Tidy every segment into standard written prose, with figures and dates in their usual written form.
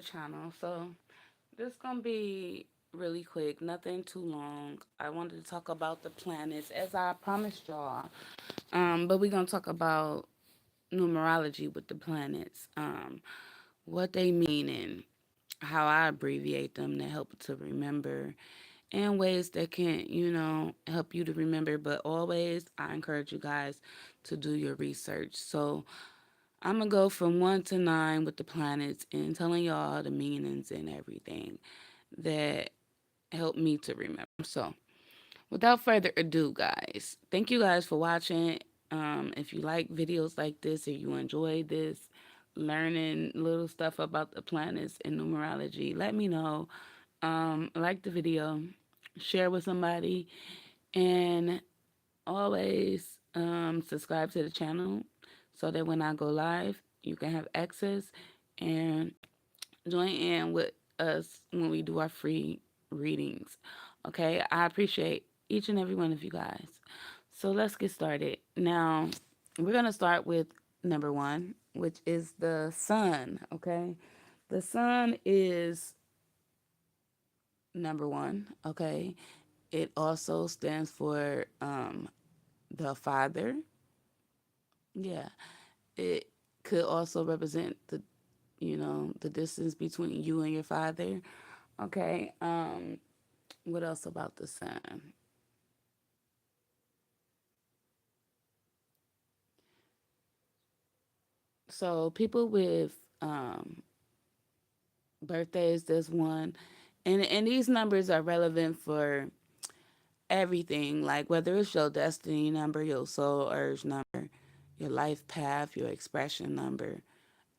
channel. So this gonna be really quick, nothing too long. I wanted to talk about the planets as I promised y'all. But we're gonna talk about numerology with the planets, what they mean and how I abbreviate them to help to remember and ways that can, help you to remember. But always I encourage you guys to do your research. So I'm gonna go from 1 to 9 with the planets and telling y'all the meanings and everything that help me to remember. So, without further ado, guys, thank you guys for watching. If you like videos like this or you enjoy this, learning little stuff about the planets and numerology, let me know. Like the video, share with somebody, and always subscribe to the channel so that when I go live, you can have access and join in with us when we do our free readings. Okay, I appreciate each and every one of you guys. So let's get started. Now, we're going to start with number one, which is the sun. Okay, the sun is number one. Okay, it also stands for the father. Yeah, it could also represent the distance between you and your father. Okay. What else about the sun? So people with birthdays, there's one, and these numbers are relevant for everything, like whether it's your destiny number, your soul urge number, your life path, your expression number,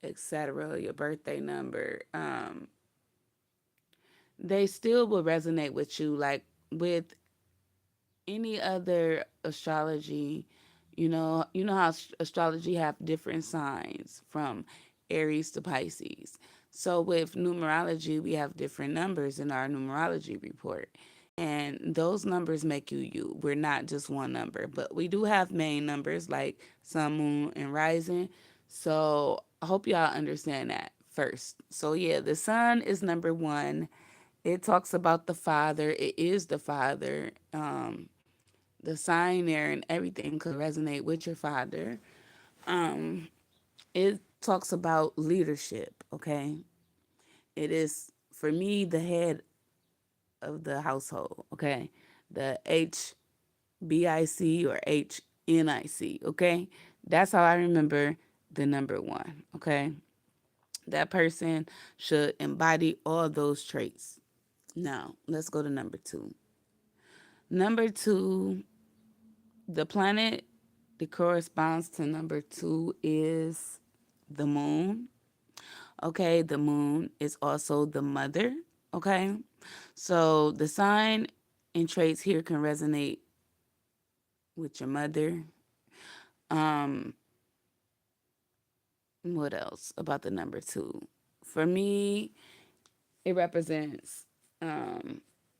etc., your birthday number. They still will resonate with you, like with any other astrology. You know how astrology have different signs from Aries to Pisces. So with numerology, we have different numbers in our numerology report. And those numbers make you you. We're not just one number, but we do have main numbers like sun, moon, and rising. So I hope y'all understand that first. So yeah, the sun is number one. It talks about the father. It is the father. The sign there and everything could resonate with your father. Um, it talks about leadership, okay? It is, for me, the head of the household, okay? The HBIC or HNIC, okay? That's how I remember the number one, okay? That person should embody all those traits. Now, let's go to number two. Number two, the planet that corresponds to number two is the moon. Okay, the moon is also the mother. Okay, so the sign and traits here can resonate with your mother. Um, what else about the number two? For me, it represents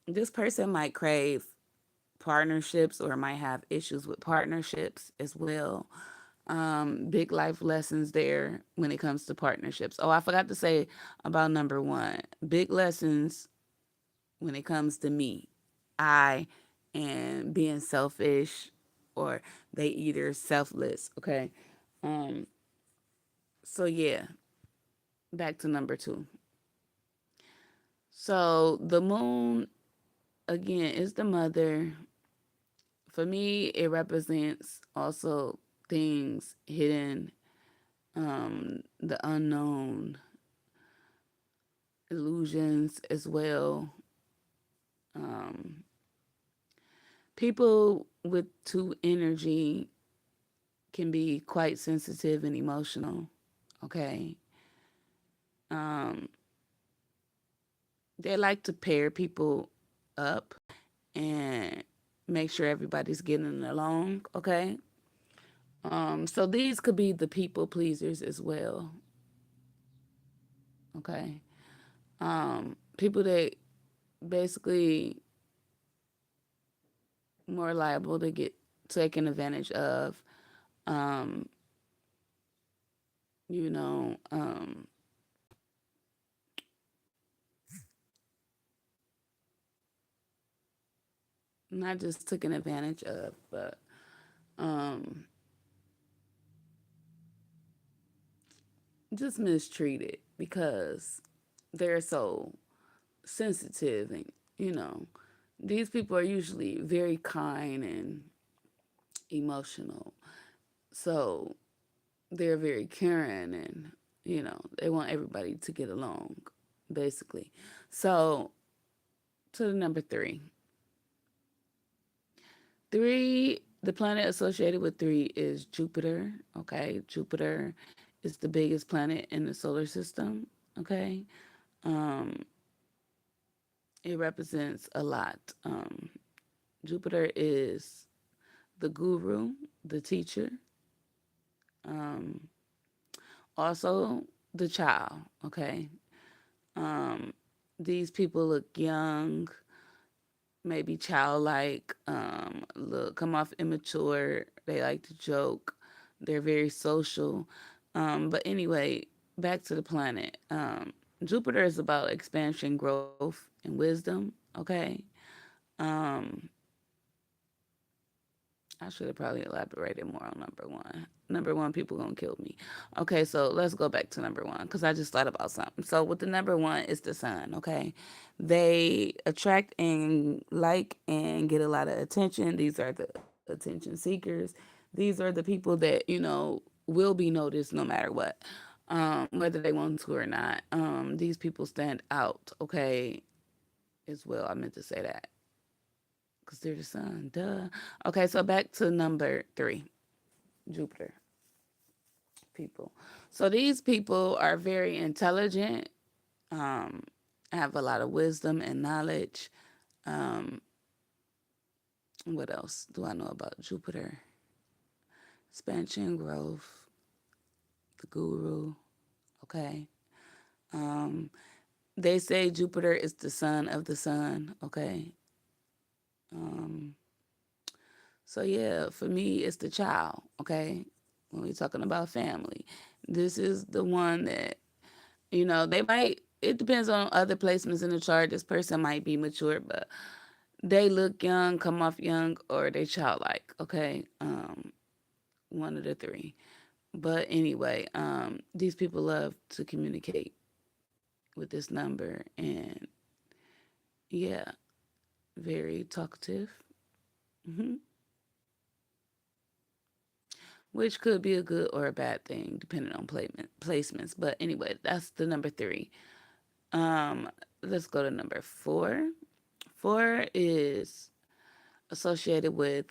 this person might crave partnerships or might have issues with partnerships as well. Big life lessons there when it comes to partnerships. Oh, I forgot to say about number one. Big lessons when it comes to me, I, and being selfish, or they either selfless. Okay. Um. So yeah, back to number two. So the moon again is the mother. For me, it represents also things hidden, the unknown, illusions as well. Um, People with two energy can be quite sensitive and emotional. Okay. Um, they like to pair people up and make sure everybody's getting along. Okay. So these could be the people pleasers as well. Okay. People that basically more liable to get taken advantage of. Um, you know, um, not just taken advantage of, but um, just mistreated because they're so sensitive and, you know, these people are usually very kind and emotional. So they're very caring and, they want everybody to get along, basically. So to the number three. The planet associated with three is Jupiter. Okay. Jupiter is the biggest planet in the solar system. Okay. Um, it represents a lot. Jupiter is the guru, the teacher, um, also the child. Okay. Um, these people look young, maybe childlike, look come off immature. They like to joke. They're very social. But anyway, back to the planet. Jupiter is about expansion, growth, and wisdom. Okay. Um, I should have probably elaborated more on number one. Number one, people gonna kill me. Okay, so let's go back to number one because I just thought about something. So with the number one, it's the sun. Okay, they attract and like and get a lot of attention. These are the attention seekers. These are the people that will be noticed no matter what, whether they want to or not. These people stand out. Okay, as well. I meant to say that because they're the sun. Duh. Okay, so back to number three, Jupiter people. So these people are very intelligent, um, have a lot of wisdom and knowledge. Um, what else do I know about Jupiter? Expansion, growth, the guru. Okay. Um, they say Jupiter is the son of the sun. Okay. Um, so yeah, for me, it's the child. Okay. When we're talking about family, this is the one that they might. It depends on other placements in the chart. This person might be mature, but they look young, come off young, or they childlike. Okay, one of the three. But anyway, these people love to communicate with this number, and yeah, very talkative. hmm Which could be a good or a bad thing depending on placements. But anyway, that's the number three. Um, let's go to number four. Four is associated with,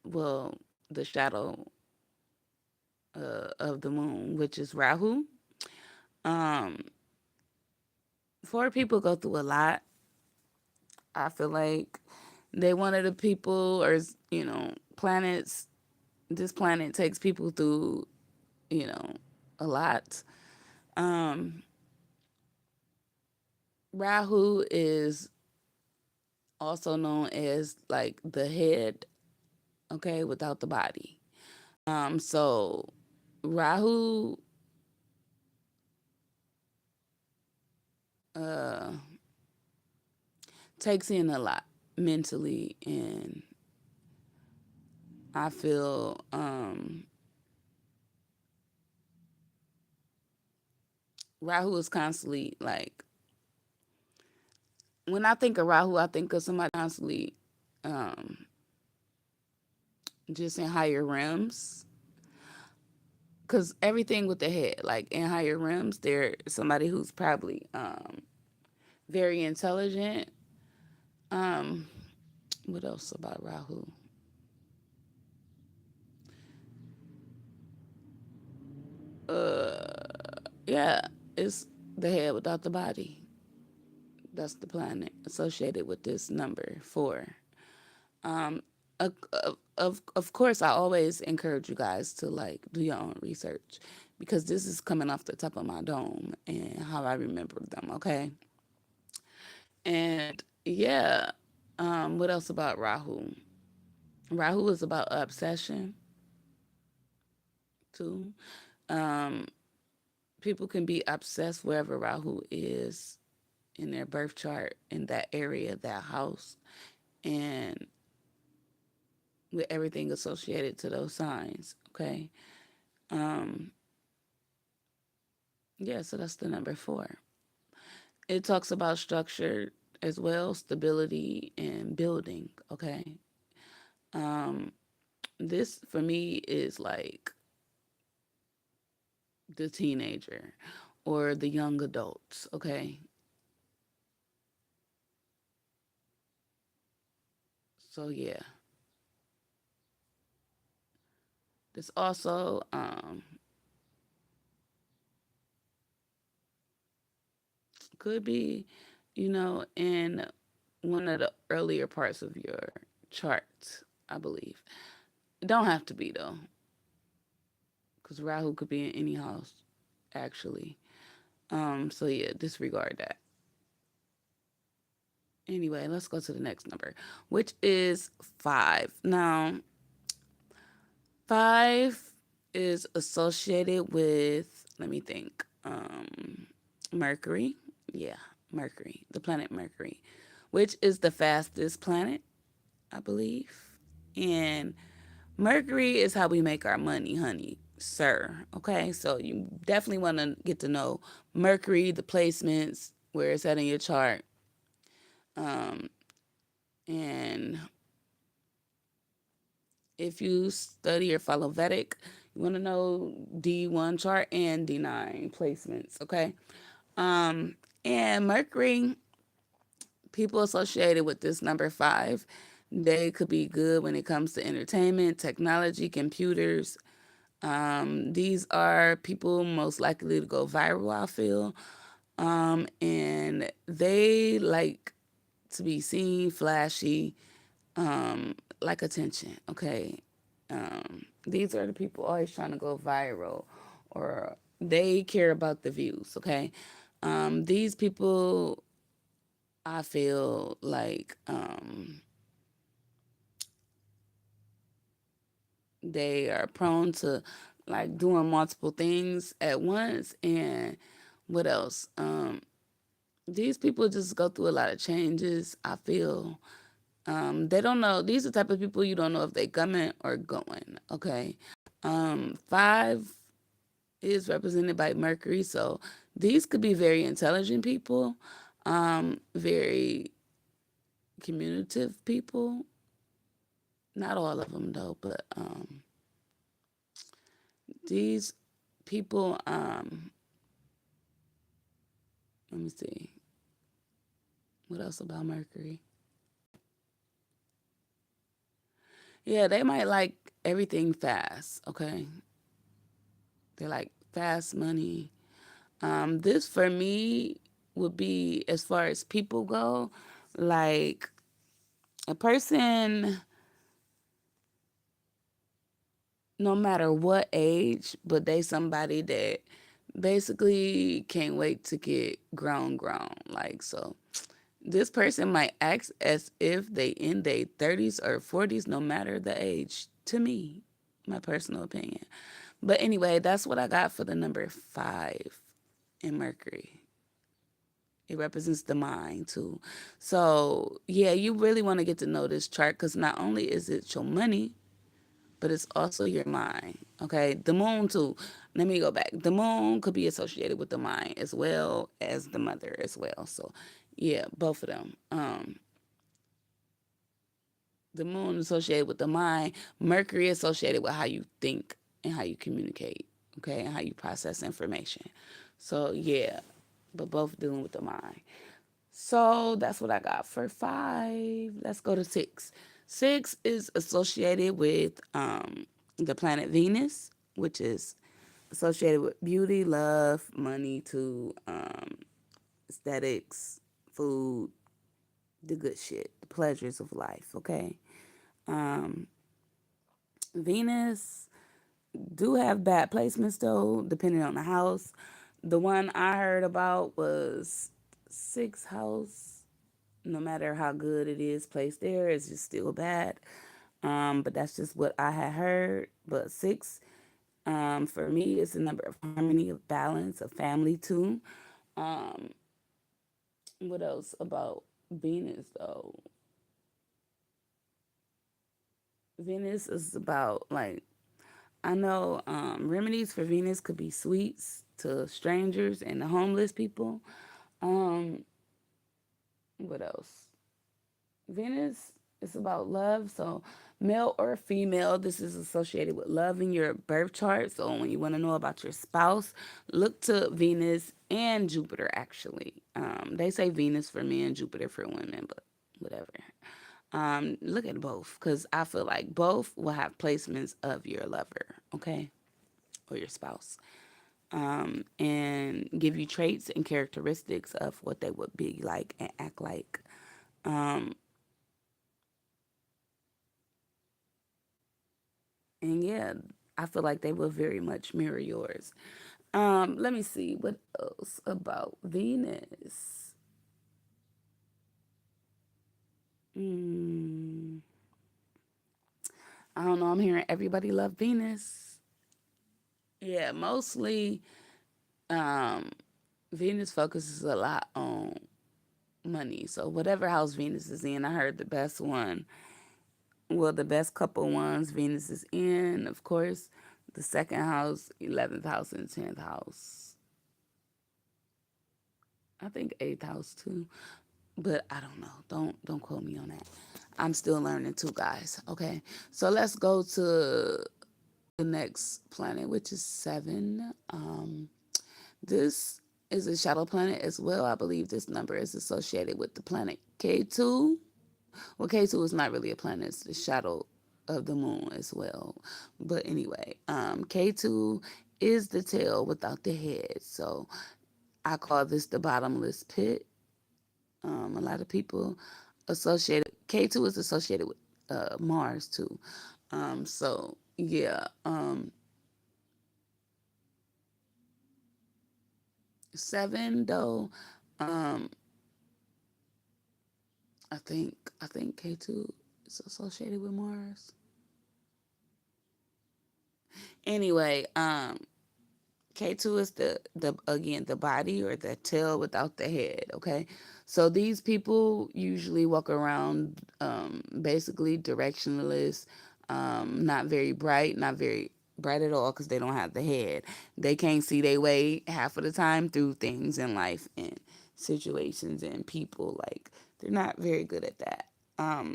well, the shadow of the moon, which is Rahu. Um, Four people go through a lot. I feel like they one of the people, or planets. This planet takes people through, you know, a lot. Um, Rahu is also known as like the head, okay, without the body. So Rahu uh takes in a lot mentally, and I feel Rahu is constantly like, when I think of Rahu, I think of somebody constantly um just in higher realms, because everything with the head, like in higher realms, they're somebody who's probably very intelligent. um what else about Rahu? Yeah, it's the head without the body. That's the planet associated with this number four. Um, of course, I always encourage you guys to like do your own research because this is coming off the top of my dome and how I remember them. Okay, and yeah, what else about Rahu? Rahu is about obsession too. Um, People can be obsessed wherever Rahu is in their birth chart, in that area, that house, and with everything associated to those signs. Okay. Um, yeah, so that's the number 4. It talks about structure as well, stability and building. Okay. Um, this for me is like the teenager or the young adults. Okay. So yeah, this also could be, in one of the earlier parts of your chart, I believe. It don't have to be though, because Rahu could be in any house, actually. So yeah, disregard that. Anyway, let's go to the next number, which is 5. Now, 5 is associated with, let me think, Mercury. Yeah, Mercury, the planet Mercury, which is the fastest planet, I believe. And Mercury is how we make our money, honey, sir. Okay, so you definitely want to get to know Mercury, the placements, where it's at in your chart. Um, and if you study or follow Vedic, you want to know D1 chart and D9 placements. Okay, um, and Mercury, people associated with this number 5, they could be good when it comes to entertainment, technology, computers. These are people most likely to go viral, I feel. And they like to be seen, flashy, like attention. Okay. These are the people always trying to go viral, or they care about the views. Okay. These people, I feel like, they are prone to like doing multiple things at once. And what else? These people just go through a lot of changes, I feel. They don't know. These are the type of people you don't know if they coming or going. Okay. 5 is represented by Mercury, so these could be very intelligent people, very communicative people. Not all of them though, but these people. Let me see. What else about Mercury? Yeah, they might like everything fast. Okay, they like fast money. This for me would be, as far as people go, like a person, no matter what age, but they somebody that basically can't wait to get grown. Like, so this person might act as if they in their 30s or 40s, no matter the age, to me, my personal opinion. But anyway, that's what I got for the number 5 in Mercury. It represents the mind too. So, yeah, you really want to get to know this chart, because not only is it your money, but it's also your mind. Okay. The moon, too. Let me go back. The moon could be associated with the mind as well as the mother as well. So, yeah, both of them. The moon associated with the mind, Mercury associated with how you think and how you communicate. Okay. And how you process information. So, yeah, but both dealing with the mind. So that's what I got for 5. Let's go to 6. 6 is associated with the planet Venus, which is associated with beauty, love, money, to aesthetics, food, the good shit, the pleasures of life. Okay. Um, Venus do have bad placements though, depending on the house. The one I heard about was 6th house. No matter how good it is placed there, it's just still bad. But that's just what I had heard. But 6, for me, is a number of harmony, of balance, of family too. Um, what else about Venus though? Venus is about like I know remedies for Venus could be sweets to strangers and the homeless people. Um, what else? Venus is about love. So, male or female, this is associated with love in your birth chart. So, when you want to know about your spouse, look to Venus and Jupiter, actually. They say Venus for men, Jupiter for women, but whatever. Look at both because I feel like both will have placements of your lover, okay, or your spouse, and give you traits and characteristics of what they would be like and act like. Um, and yeah, I feel like they will very much mirror yours. Let me see what else about Venus. Mm, I don't know. I'm hearing everybody love Venus. Yeah, mostly um, Venus focuses a lot on money. So whatever house Venus is in, I heard the best one, well, the best couple ones Venus is in, of course, the second house, 11th house, and 10th house. I think 8th house too, but I don't know. Don't quote me on that. I'm still learning too, guys. Okay, so let's go to the next planet, which is seven. This is a shadow planet as well. I believe this number is associated with the planet K2. Well, K2 is not really a planet, it's the shadow of the moon as well. But anyway, K2 is the tail without the head. So I call this the bottomless pit. A lot of people associated, K2 is associated with Mars too. So yeah, seven though, um, I think K2 is associated with Mars. Anyway, K2 is the again the body or the tail without the head, okay? So these people usually walk around basically directionless, not very bright, not very bright at all because they don't have the head. They can't see their way half of the time through things in life and situations and people. Like they're not very good at that.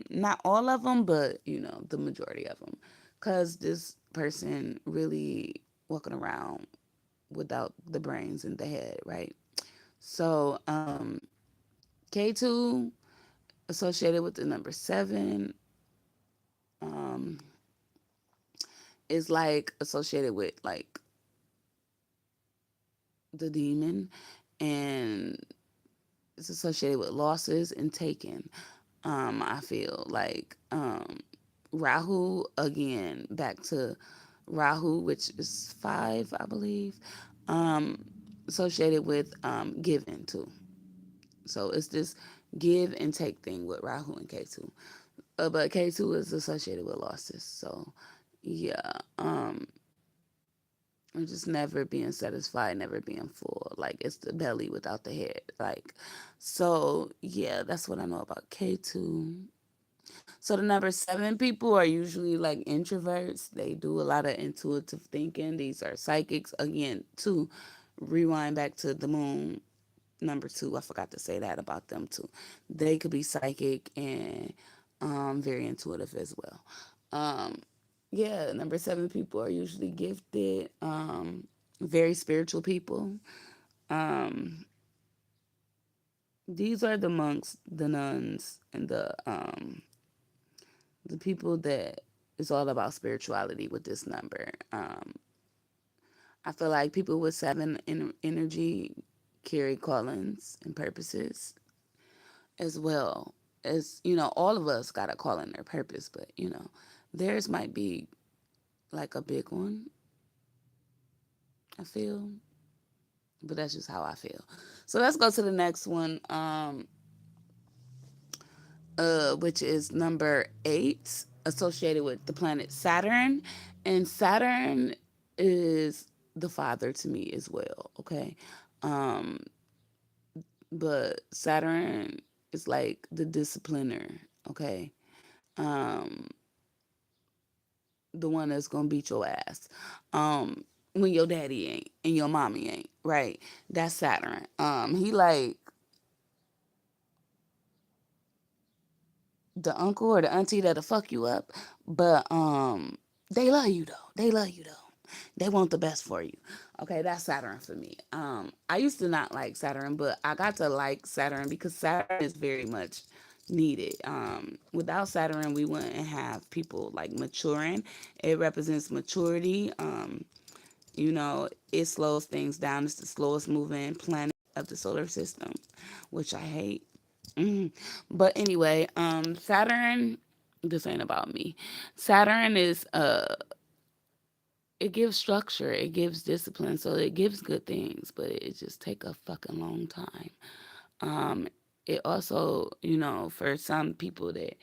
Not all of them, but the majority of them, because this person really walking around without the brains in the head, right? So K2 associated with the number seven um, is like associated with like the demon, and it's associated with losses and taken. I feel like Rahu again, back to Rahu, which is five, I believe, um, associated with giving too. So it's this give and take thing with Rahu and K2. But K2 is associated with losses. So yeah, I'm just never being satisfied, never being full. Like it's the belly without the head. Like, so yeah, that's what I know about K2. So the number seven people are usually like introverts. They do a lot of intuitive thinking. These are psychics. Again, to rewind back to the moon, number two, I forgot to say that about them too. They could be psychic and very intuitive as well. Um, yeah, number seven people are usually gifted, very spiritual people. Um, these are the monks, the nuns, and the people that is all about spirituality with this number. I feel like people with seven energy carry callings and purposes as well. As all of us got a calling or purpose, but theirs might be like a big one. I feel, but that's just how I feel. So let's go to the next one, which is number eight, associated with the planet Saturn, and Saturn is the father to me as well. Okay, um, but Saturn is like the discipliner. Okay, um, the one that's gonna beat your ass. When your daddy ain't and your mommy ain't, right? That's Saturn. He like the uncle or the auntie that'll fuck you up, but they love you though. They love you though. They want the best for you. Okay, that's Saturn for me. I used to not like Saturn, but I got to like Saturn because Saturn is very much needed. Without Saturn, we wouldn't have people like maturing. It represents maturity. It slows things down. It's the slowest moving planet of the solar system, which I hate. But anyway, Saturn. This ain't about me. Saturn is it gives structure, it gives discipline, so it gives good things, but it just take a fucking long time. Um, it also, for some people that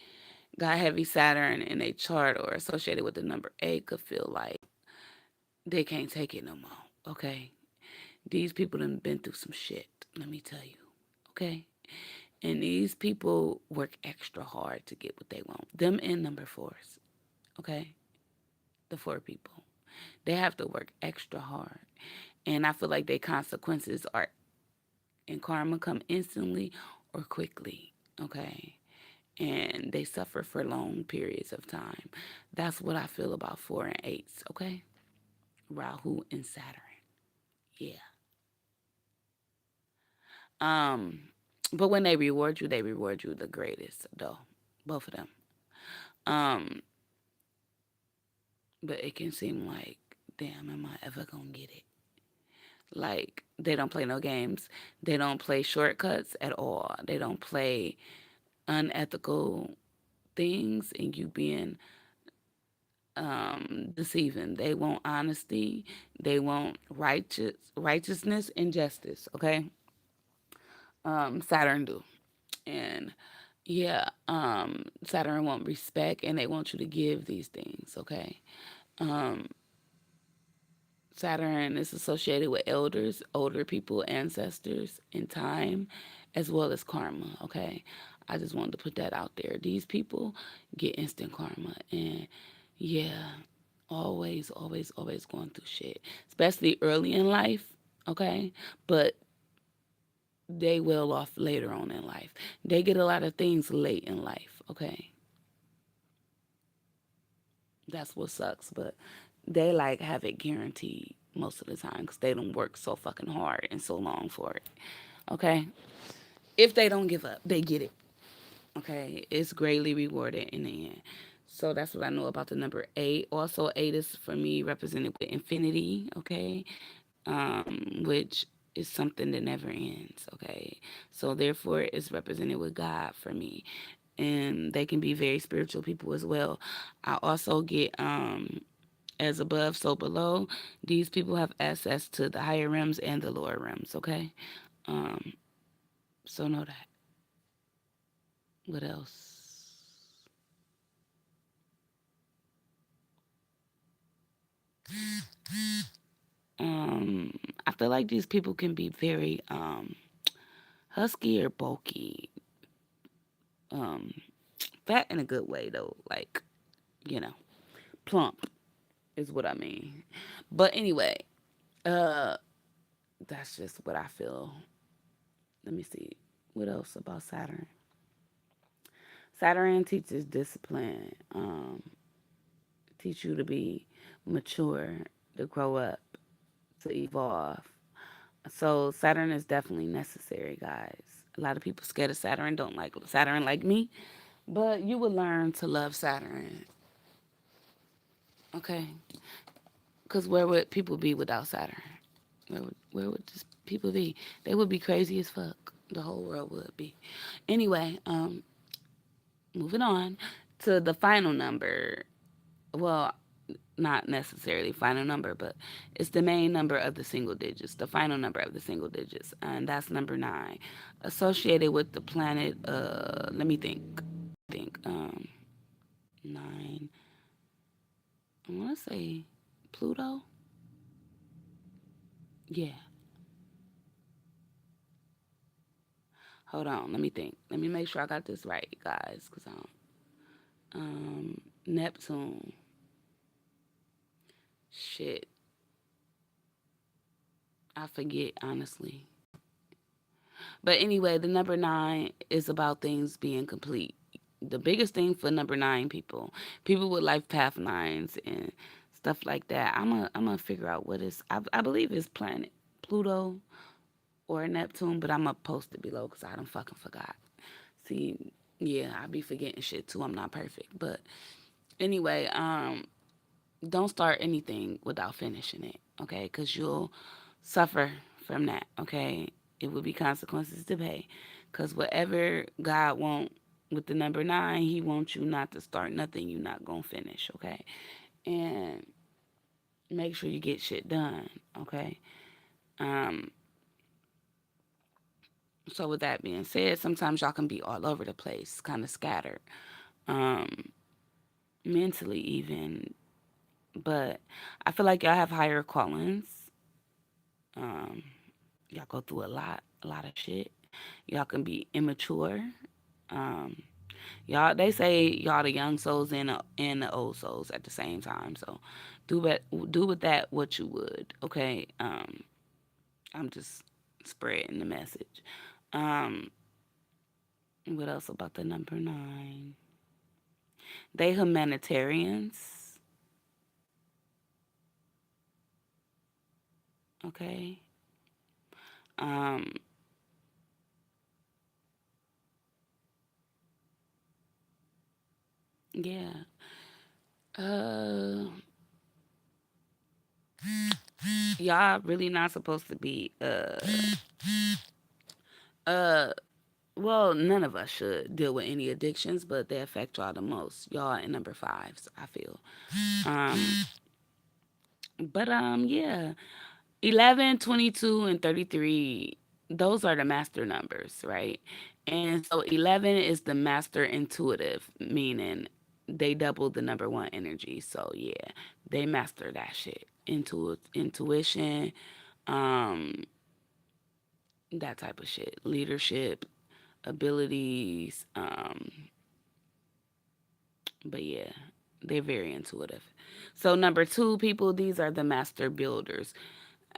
got heavy Saturn in a chart or associated with the number 8 could feel like they can't take it no more. Okay, these people done been through some shit. Let me tell you. Okay, and these people work extra hard to get what they want. Them and number fours. Okay, the four people. They have to work extra hard. And I feel like their consequences are in karma come instantly or quickly. Okay. And they suffer for long periods of time. That's what I feel about 4 and 8s. Okay. Rahu and Saturn. Yeah. Um, but when they reward you the greatest, though. Both of them. Um, but it can seem like, damn, am I ever gonna get it? Like they don't play no games. They don't play shortcuts at all. They don't play unethical things and you being deceiving. They want honesty. They want righteousness and justice. Okay, Saturn do, and yeah, Saturn want respect and they want you to give these things. Okay, um, Saturn is associated with elders, older people, ancestors, and time, as well as karma. Okay, I just wanted to put that out there. These people get instant karma, and yeah, always, always, always going through shit, especially early in life. Okay, but they well off later on in life. They get a lot of things late in life. Okay, that's what sucks, but they like have it guaranteed most of the time because they don't work so fucking hard and so long for it. Okay, if they don't give up, they get it. Okay, it's greatly rewarded in the end. So that's what I know about the number 8. Also, 8 is for me represented with infinity. Okay, which is something that never ends. Okay, so therefore it's represented with God for me, and they can be very spiritual people as well. I also get as above, so below. These people have access to the higher realms and the lower realms. Okay, um, so know that. What else? Um, I feel like these people can be very husky or bulky. Um, fat in a good way though, like you know, plump is what I mean. But anyway, uh, that's just what I feel. Let me see. What else about Saturn? Saturn teaches discipline. Teach you to be mature, to grow up, to evolve. So Saturn is definitely necessary, guys. A lot of people scared of Saturn, don't like Saturn like me, but you will learn to love Saturn. Okay, because where would people be without Saturn? Where would just people be? They would be crazy as fuck. The whole world would be. Anyway, moving on to the final number. Well, not necessarily final number, but it's the main number of the single digits, the final number of the single digits, and that's number 9, associated with the planet. Let me think. Think 9. I want to say Pluto. Yeah. Hold on. Let me think. Let me make sure I got this right, guys, because I don't. Neptune. Shit, I forget honestly. But anyway, the number 9 is about things being complete. The biggest thing for number 9 people with life path 9s and stuff like that. I'm gonna figure out what is. I believe it's planet Pluto or Neptune, but I'm gonna post it below because I don't fucking forgot. See, yeah, I be forgetting shit too. I'm not perfect, but anyway, don't start anything without finishing it, okay? Because you'll suffer from that, okay? It will be consequences to pay. Because whatever God want with the number 9, He wants you not to start nothing you're not gonna finish, okay? And make sure you get shit done, okay? Um, so with that being said, sometimes y'all can be all over the place, kind of scattered, um, mentally even. But I feel like y'all have higher callings. Um, y'all go through a lot of shit. Y'all can be immature. Um, y'all, they say y'all the young souls and the old souls at the same time. So do with that what you would. Okay. I'm just spreading the message. Um, what else about the number 9? They humanitarians. Okay. Um, yeah. Uh, y'all really not supposed to be uh well, none of us should deal with any addictions, but they affect y'all the most. Y'all in number 5s, I feel. Um, but yeah. 11, 22, and 33, those are the master numbers, right? And so 11 is the master intuitive, meaning they double the number 1 energy. So yeah, they master that shit. Intuition, um, that type of shit. Leadership, abilities, but yeah, they're very intuitive. So number 2 people, these are the master builders.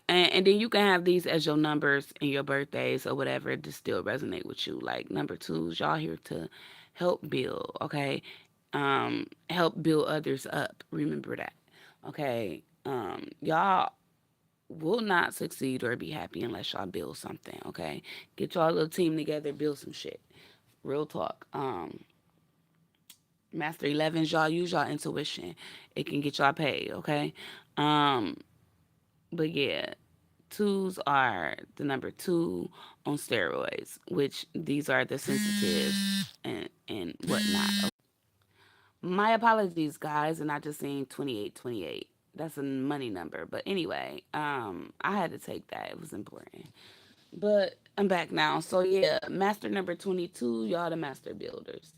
And then you can have these as your numbers and your birthdays or whatever to still resonate with you. Like number 2s, y'all here to help build, okay? Help build others up. Remember that. Okay. Y'all will not succeed or be happy unless y'all build something, okay? Get y'all little team together, build some shit. Real talk. Master 11s, y'all use y'all intuition. It can get y'all paid, okay? Um, but yeah, 2s are the number 2 on steroids, which these are the sensitives and whatnot. My apologies, guys, and I just seen 2828. That's a money number, but anyway, I had to take that. It was important. But I'm back now. So yeah, master number 22, y'all the master builders.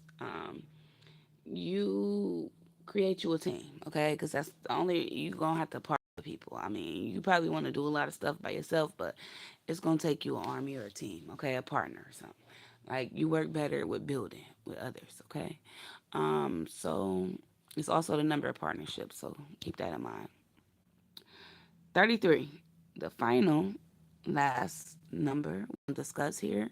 You create you a team, okay? Because that's the only you gonna have to partner with people. I mean, you probably want to do a lot of stuff by yourself, but it's gonna take you an army or a team, okay? A partner or something. Like you work better with building with others, okay? So it's also the number of partnerships, so keep that in mind. 33, the final last number we'll discuss here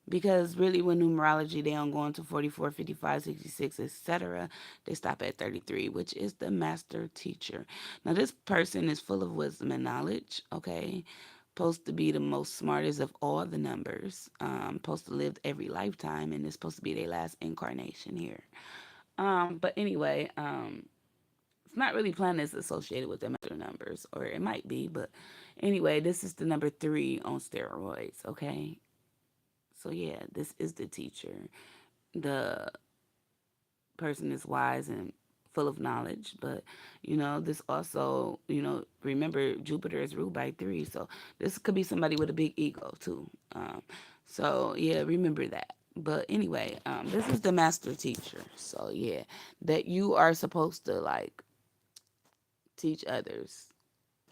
because really with numerology they don't go into 44, 55, 66, etc. They stop at 33, which is the master teacher. Now this person is full of wisdom and knowledge, okay? Supposed to be the most smartest of all the numbers, supposed to live every lifetime, and it's supposed to be their last incarnation here. But anyway, it's not really planets associated with the master numbers, or it might be, but anyway, this is the number 3 on steroids, okay? So yeah, this is the teacher. The person is wise and full of knowledge, but this also, remember Jupiter is ruled by 3, so this could be somebody with a big ego too. So yeah, remember that. But anyway, this is the master teacher. So yeah, that you are supposed to like teach others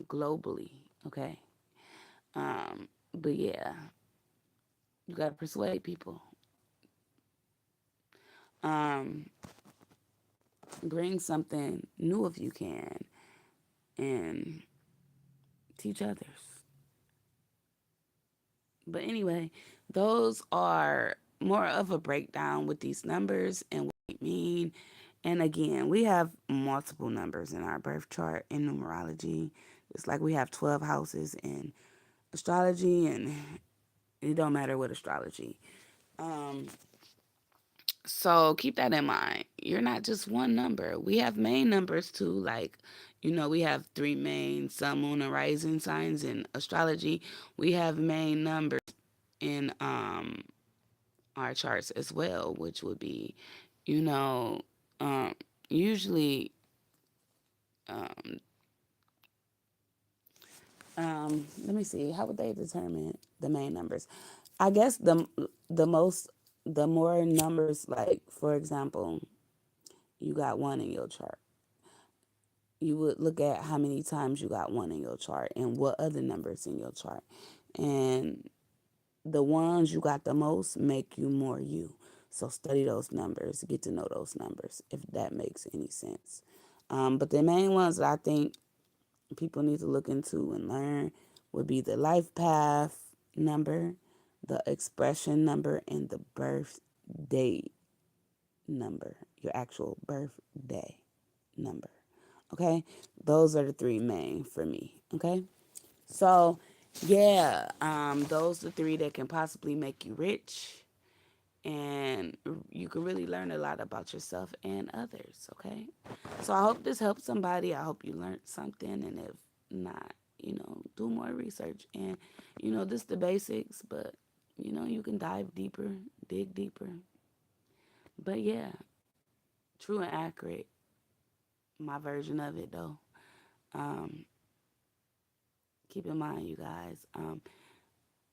globally, okay? But yeah, you gotta persuade people. Um, Bring something new if you can, and teach others. But anyway, those are more of a breakdown with these numbers and what they mean. And again, we have multiple numbers in our birth chart in numerology. It's like we have 12 houses in astrology, and it don't matter what astrology. Um, so keep that in mind. You're not just one number. We have main numbers too, like we have three main sun, moon, and rising signs in astrology. We have main numbers in our charts as well, which would be, you know, um, usually, um, let me see, how would they determine the main numbers? I guess the most the more numbers, like for example, you got one in your chart. You would look at how many times you got one in your chart and what other numbers in your chart. And the ones you got the most make you more you. So study those numbers, get to know those numbers, if that makes any sense. But the main ones that I think people need to look into and learn would be the life path number, the expression number, and the birth date number, your actual birthday number. Okay? Those are the three main for me. Okay? So, yeah, those are three that can possibly make you rich, and you can really learn a lot about yourself and others. Okay, so I hope this helped somebody. I hope you learned something, and if not, do more research. And this the basics, but you can dive deeper, dig deeper. But yeah, true and accurate. My version of it, though. Um, keep in mind, you guys.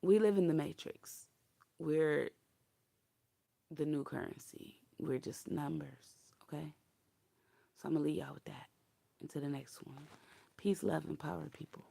We live in the matrix. We're the new currency. We're just numbers, okay? So I'm going to leave y'all with that. Until the next one. Peace, love, and power, people.